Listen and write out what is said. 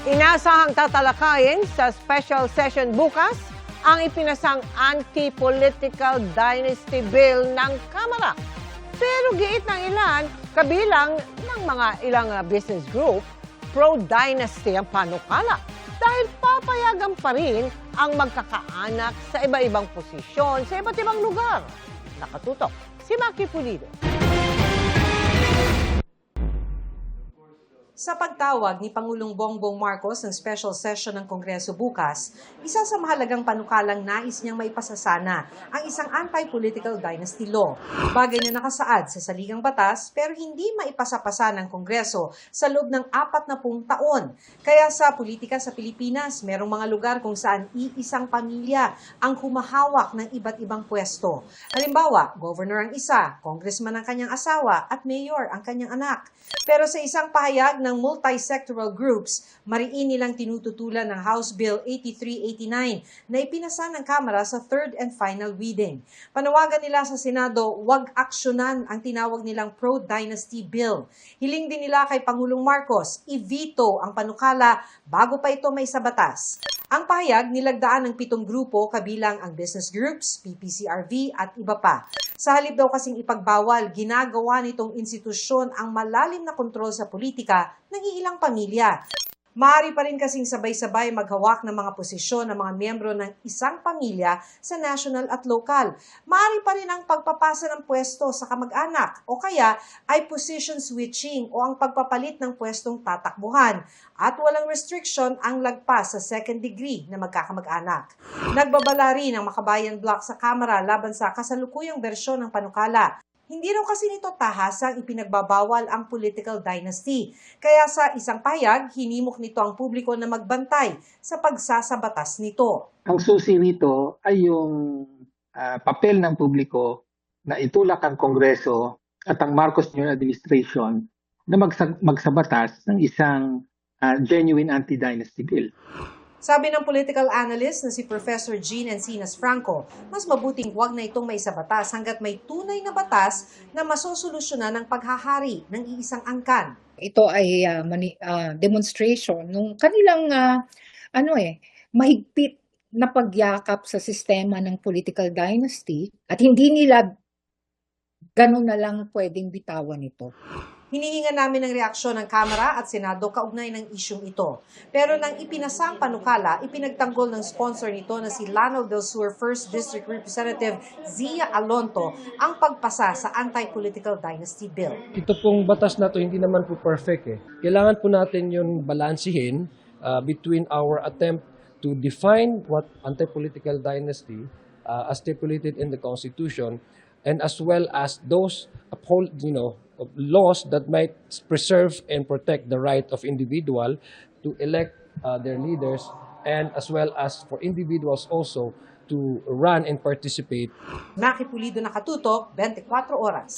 Inasahang tatalakayin sa special session bukas ang ipinasang anti-political dynasty bill ng Kamara. Pero giit ng ilan, kabilang ng mga ilang business group, pro-dynasty ang panukala dahil papayagan pa rin ang magkakaanak sa iba-ibang posisyon sa iba't ibang lugar. Nakatutok si Maki Pulido. Sa pagtawag ni Pangulong Bongbong Marcos ng special session ng Kongreso bukas, isa sa mahalagang panukalang nais niyang maipasasana ang isang anti-political dynasty law. Bagay na nakasaad sa saligang batas pero hindi maipasapasa ng Kongreso sa loob ng 40 taon. Kaya sa politika sa Pilipinas, merong mga lugar kung saan iisang pamilya ang humahawak ng iba't ibang pwesto. Halimbawa, governor ang isa, congressman ang kanyang asawa at mayor ang kanyang anak. Pero sa isang pahayag ng multi-sectoral groups, mariin nilang tinututulan ng House Bill 8389 na ipinasa ng Kamara sa third and final reading. Panawagan nila sa Senado, huwag aksyonan ang tinawag nilang pro-dynasty bill. Hiling din nila kay Pangulong Marcos, i-veto ang panukala bago pa ito may sa batas. Ang pahayag nilagdaan ng 7 grupo kabilang ang business groups, PPCRV at iba pa. Sa halip daw kasing ipagbawal, ginagawa nitong institusyon ang malalim na kontrol sa politika ng iilang pamilya. Maaari pa rin kasing sabay-sabay maghawak ng mga posisyon ng mga miyembro ng isang pamilya sa national at local. Maaari pa rin ang pagpapasa ng pwesto sa kamag-anak o kaya ay position switching o ang pagpapalit ng pwestong tatakbuhan. At walang restriction ang lagpas sa second degree na magkakamag-anak. Nagbabala rin ang Makabayan Bloc sa Kamara laban sa kasalukuyang bersyon ng panukala. Hindi raw kasi nito tahasang ipinagbabawal ang political dynasty. Kaya sa isang pahayag, hinimok nito ang publiko na magbantay sa pagsasabatas nito. Ang susi nito ay yung papel ng publiko na itulak ang Kongreso at ang Marcos Jr. administration na magsabatas ng isang genuine anti-dynasty bill. Sabi ng political analyst na si Professor Jean Encinas Franco, mas mabuting huwag na itong may sa batas hanggat may tunay na batas na masosolusyonan ng paghahari ng iisang angkan. Ito ay demonstration ng kanilang mahigpit na pagyakap sa sistema ng political dynasty at hindi nila ganun na lang pwedeng bitawan ito. Hinihingan namin ng reaksyon ng Kamara at Senado kaugnay ng isyung ito. Pero nang ipinasang panukala, ipinagtanggol ng sponsor nito na si Lanao del Sur 1st District Representative Zia Alonto ang pagpasa sa anti-political dynasty bill. Ito pong batas na to hindi naman po perfect eh. Kailangan po natin yung balansihin between our attempt to define what anti-political dynasty as stipulated in the Constitution and as well as those laws that might preserve and protect the right of individual to elect their leaders and as well as for individuals also to run and participate. Maki Pulido, Nakatutok, 24 Oras.